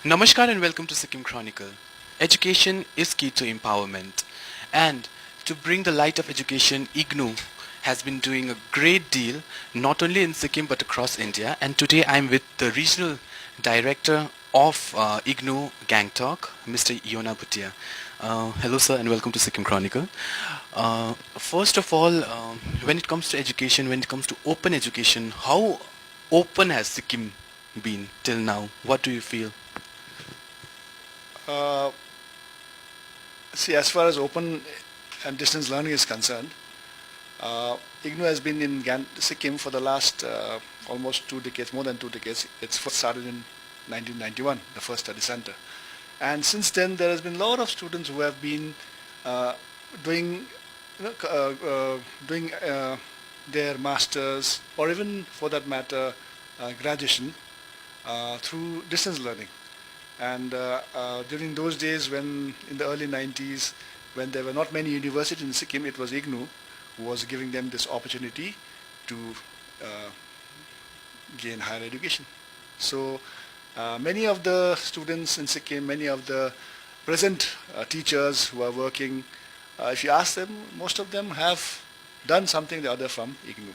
Namaskar and welcome to Sikkim Chronicle. Education is key to empowerment, and to bring the light of education, IGNOU has been doing a great deal not only in Sikkim but across India. And today I'm with the regional director of IGNOU Gangtok, Mr. Yona Bhutia. Hello, sir, and welcome to Sikkim Chronicle. First of all, when it comes to education, when it comes to open education, how open has Sikkim been till now? What do you feel? Uh, See, as far as open and distance learning is concerned, IGNOU has been in Sikkim for the last almost 2 decades, more than 2 decades. It's first started in 1991, the first study center. And since then, there has been a lot of students who have been uh, doing, doing their masters, or even for that matter, graduation through distance learning. And during those days, when in the early 90s, when there were not many universities in Sikkim, it was IGNOU who was giving them this opportunity to uh, gain higher education. So many of the students in Sikkim, many of the present teachers who are working, if you ask them, most of them have done something or the other from IGNOU.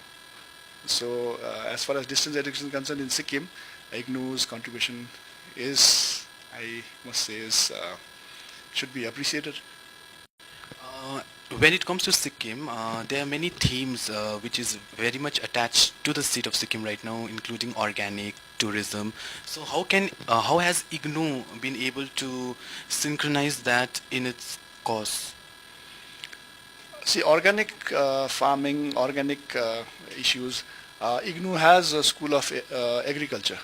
So as far as distance education is concerned in Sikkim, IGNOU's contribution is, I must say, should be appreciated. Uh, when it comes to Sikkim, there are many themes which is very much attached to the state of Sikkim right now, including organic tourism. So how has IGNOU been able to synchronize that in its course? See, organic farming, organic issues. IGNOU has a school of agriculture,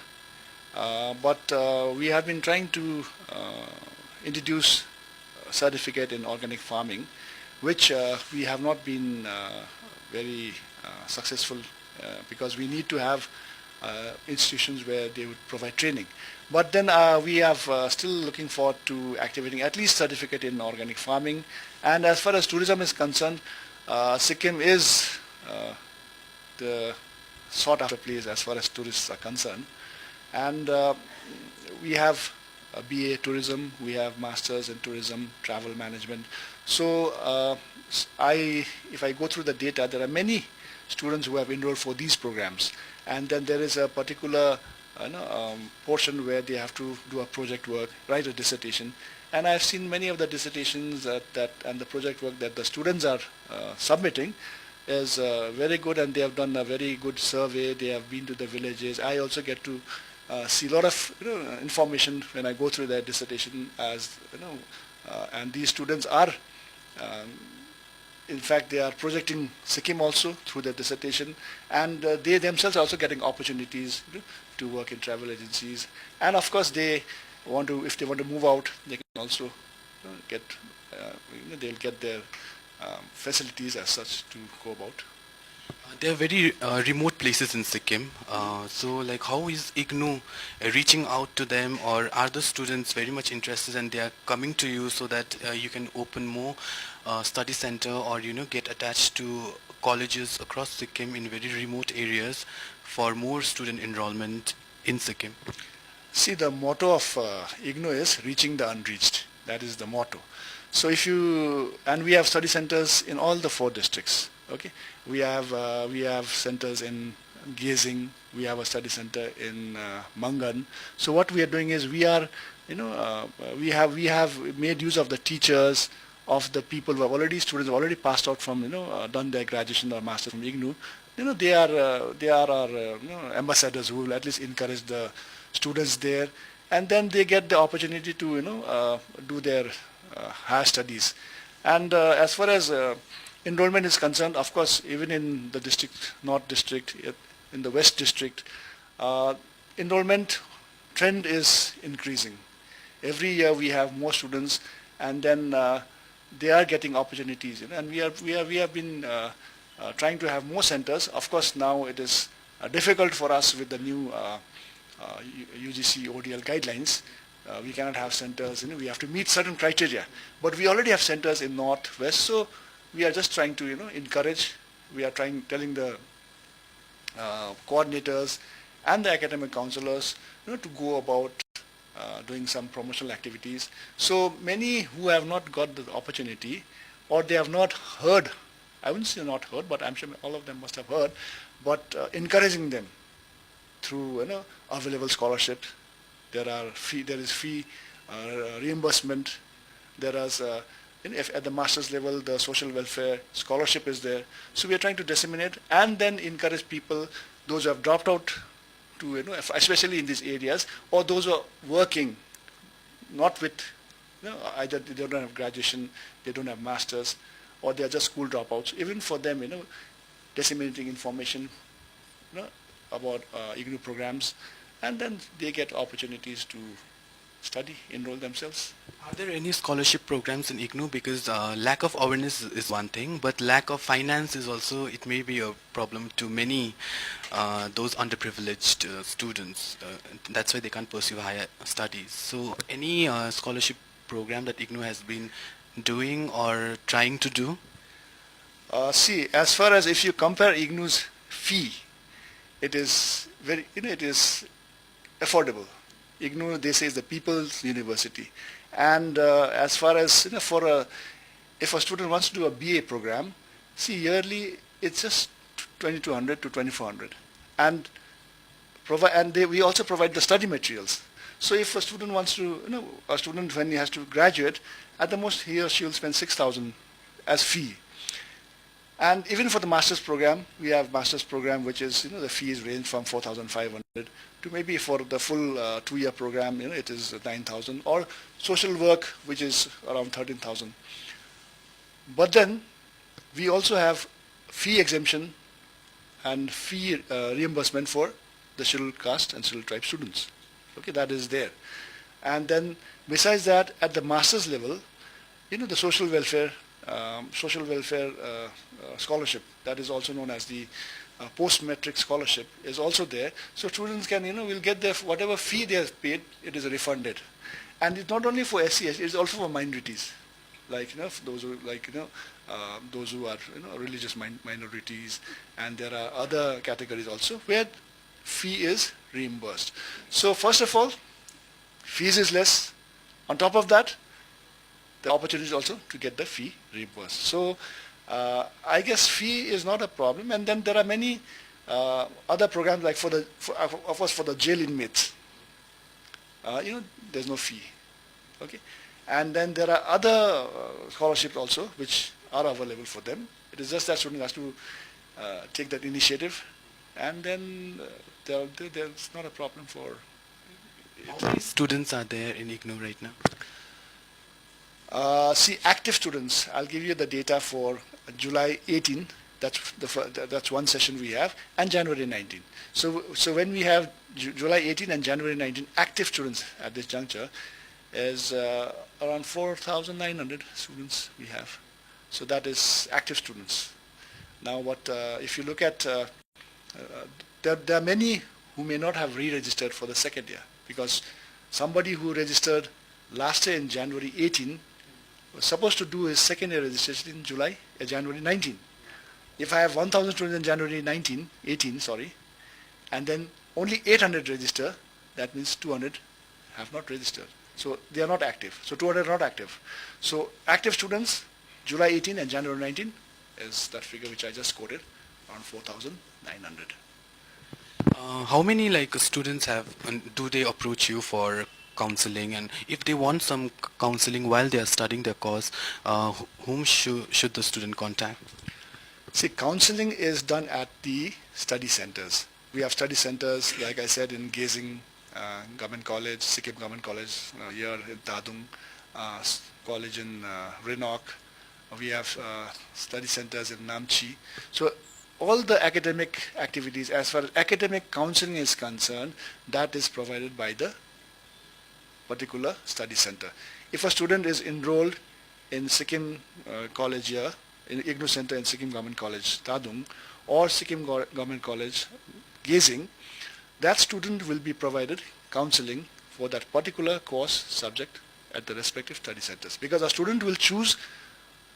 but we have been trying to introduce a certificate in organic farming, which we have not been very successful because we need to have institutions where they would provide training. But then we have still looking forward to activating at least certificate in organic farming. And as far as tourism is concerned, Sikkim is the sought after place as far as tourists are concerned. And we have a BA tourism, we have masters in tourism, travel management. So if I go through the data, there are many students who have enrolled for these programs. And then there is a particular portion where they have to do a project work, write a dissertation. And I've seen many of the dissertations and the project work that the students are submitting is very good, and they have done a very good survey. They have been to the villages. I also get to see a lot of information when I go through their dissertation, and these students are in fact, they are projecting Sikkim also through their dissertation, and they themselves are also getting opportunities to work in travel agencies. And of course, they want to, if they want to move out, they can also get, they'll get their facilities as such to go about. There are very remote places in Sikkim. So, like, how is IGNOU reaching out to them, or are the students very much interested and they are coming to you so that you can open more study center, or get attached to colleges across Sikkim in very remote areas for more student enrollment in Sikkim? See, the motto of IGNOU is reaching the unreached. That is the motto. So if you, and we have study centers in all the 4 districts. Okay, we have centers in Gazing. We have a study center in Mangan. So what we are doing is we are, we have made use of the teachers, of the people who have already, students who have already passed out from, done their graduation or master from IGNOU. They are our ambassadors who will at least encourage the students there, and then they get the opportunity to do their higher studies. And as far as enrollment is concerned, of course, even in the district, North district, in the West district, enrollment trend is increasing. Every year we have more students, and then they are getting opportunities. And we have been trying to have more centers. Of course, now it is difficult for us with the new UGC ODL guidelines. We cannot have centers. We have to meet certain criteria. But we already have centers in North, West. So we are just trying to encourage. We are telling the coordinators and the academic counselors to go about doing some promotional activities. So many who have not got the opportunity, or they have not heard, I wouldn't say not heard, but I'm sure all of them must have heard, but encouraging them through available scholarship. There is fee reimbursement. There is if at the master's level the social welfare scholarship is there. So we are trying to disseminate and then encourage people, those who have dropped out, to especially in these areas, or those who are working not with either they don't have graduation, they don't have masters, or they are just school dropouts. Even for them, disseminating information about IGNOU programs, and then they get opportunities to study, enroll themselves. Are there any scholarship programs in IGNOU? Because lack of awareness is one thing, but lack of finance is also, it may be a problem to many those underprivileged students. That's why they can't pursue higher studies. So any scholarship program that IGNOU has been doing or trying to do? See, as far as if you compare IGNOU's fee, it is very, it is affordable. IGNOU, they say, is the people's university. And as far as, if a student wants to do a BA program, see, yearly, it's just 2,200 to 2,400. And we also provide the study materials. So if a student wants to, a student when he has to graduate, at the most he or she will spend 6,000 as fee. And even for the master's program, we have master's program which is, the fees range from 4,500 to maybe for the full 2-year program, it is 9,000, or social work which is around 13,000. But then we also have fee exemption and fee reimbursement for the scheduled caste and scheduled tribe students. Okay, that is there. And then besides that, at the master's level, the social welfare scholarship, that is also known as the post-metric scholarship, is also there. So students can, will get their whatever fee they have paid, it is refunded. And it's not only for SCS, it's also for minorities, like those who those who are religious minorities, and there are other categories also where fee is reimbursed. So first of all, fees is less. On top of that, the opportunity is also to get the fee reimbursed. So I guess fee is not a problem. And then there are many other programs, like of course for the jail inmates. There's no fee. Okay, and then there are other scholarships also which are available for them. It is just that student has to take that initiative, and then there's not a problem for. How many students are there in IGNOU right now? See, active students, I'll give you the data for July 18, that's one session we have, and January 19. So when we have July 18 and January 19 active students at this juncture, is around 4,900 students we have. So that is active students. Now if you look at, there are many who may not have re-registered for the second year, because somebody who registered last year in January 18 was supposed to do his second year registration in January 19. If I have 1,000 students in January 18, and then only 800 register, that means 200 have not registered. So they are not active. So 200 are not active. So active students, July 18 and January 19 is that figure which I just quoted, around 4,900. How many students do they approach you for counseling, and if they want some counseling while they are studying their course, whom should the student contact? See, counseling is done at the study centers. We have study centers, like I said, in Gazing Government College, Sikkim Government College here in Tadung, college in Reginoal. We have study centers in Namchi. So all the academic activities, as far as academic counseling is concerned, that is provided by the particular study center. If a student is enrolled in Sikkim College here, in IGNOU Center in Sikkim Government College, Tadung, or Sikkim Government College, Gazing, that student will be provided counseling for that particular course subject at the respective study centers. Because a student will choose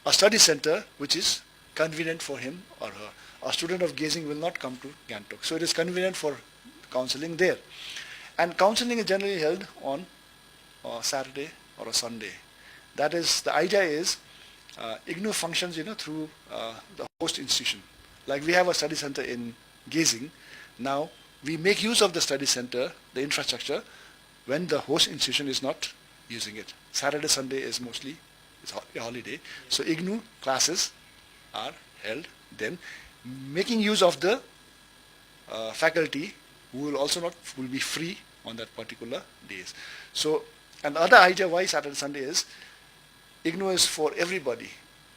a study center which is convenient for him or her. A student of Gazing will not come to Gangtok. So it is convenient for counseling there. And counseling is generally held on or Saturday or a Sunday. That is, the idea is IGNOU functions, through the host institution. Like we have a study center in Gazing. Now we make use of the study center, the infrastructure, when the host institution is not using it. Saturday, Sunday is mostly it's a holiday. So IGNOU classes are held then, making use of the faculty who will be free on that particular days. So another idea why Saturday, Sunday is IGNOU is for everybody,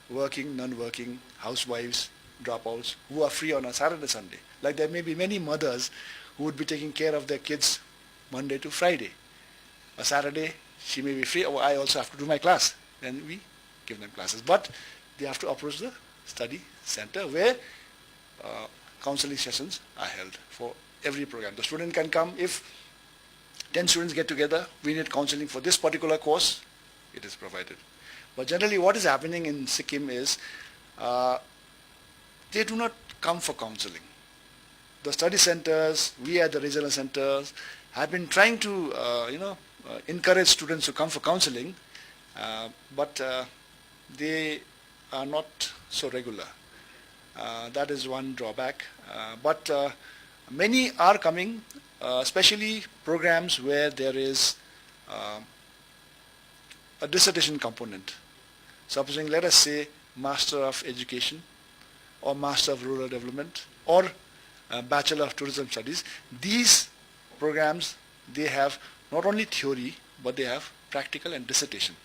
working, non-working, housewives, dropouts, who are free on a Saturday, Sunday. Like there may be many mothers who would be taking care of their kids Monday to Friday. A Saturday, she may be free, or I also have to do my class. Then we give them classes. But they have to approach the study center where counseling sessions are held for every program. The student can come. If 10 students get together, we need counseling for this particular course, it is provided. But generally what is happening in Sikkim is they do not come for counseling. The study centers, we at the regional centers, have been trying to encourage students to come for counseling, but they are not so regular. That is one drawback. But many are coming, especially programs where there is a dissertation component. Supposing, let us say, Master of Education or Master of Rural Development or Bachelor of Tourism Studies. These programs, they have not only theory, but they have practical and dissertation.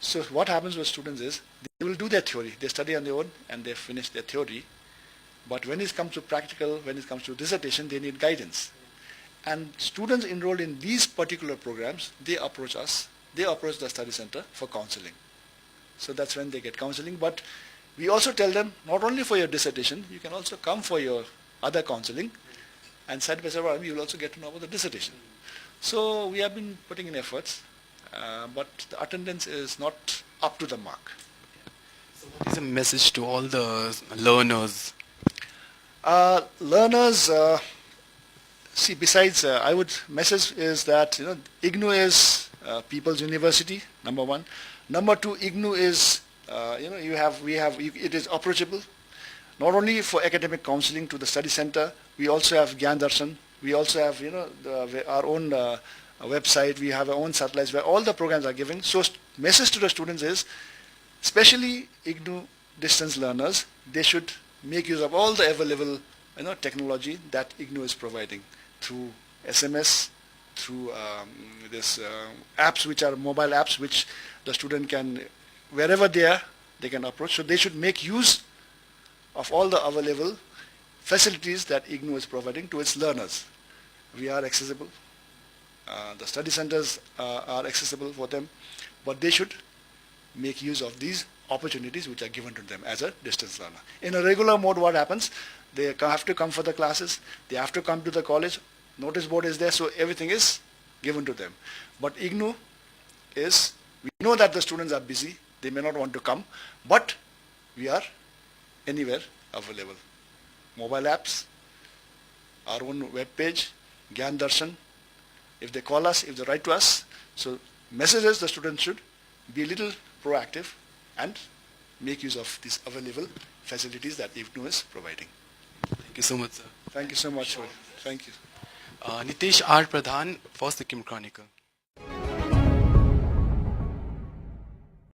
So what happens with students is, they will do their theory, they study on their own and they finish their theory. But when it comes to practical, when it comes to dissertation, they need guidance. And students enrolled in these particular programs, they approach us, they approach the study center for counseling. So that's when they get counseling. But we also tell them, not only for your dissertation, you can also come for your other counseling, and side by side you will also get to know about the dissertation. So we have been putting in efforts, but the attendance is not up to the mark. So what is a message to all the learners? Learners, see, besides, I would message is that IGNOU is People's University, number one. Number two, IGNOU is it is approachable. Not only for academic counseling to the study center, we also have Gyan Darshan. We also have our own website. We have our own satellites where all the programs are given. So message to the students is, especially IGNOU distance learners, they should make use of all the available technology that IGNOU is providing through SMS, through this apps which are mobile apps which the student can, wherever they are, they can approach. So they should make use of all the available facilities that IGNOU is providing to its learners. We are accessible. The study centers are accessible for them, but they should make use of these opportunities which are given to them as a distance learner. In a regular mode, what happens? They have to come for the classes. They have to come to the college. Notice board is there, so everything is given to them. But IGNOU is, we know that the students are busy. They may not want to come, but we are anywhere available. Mobile apps, our own web page, Gyan Darshan. If they call us, if they write to us, so messages the students should be a little proactive and make use of these available facilities that IGNOU is providing. Thank you so much, sir. Thank you so much. Thank you. Nitesh R. Pradhan for Sikkim Chronicle.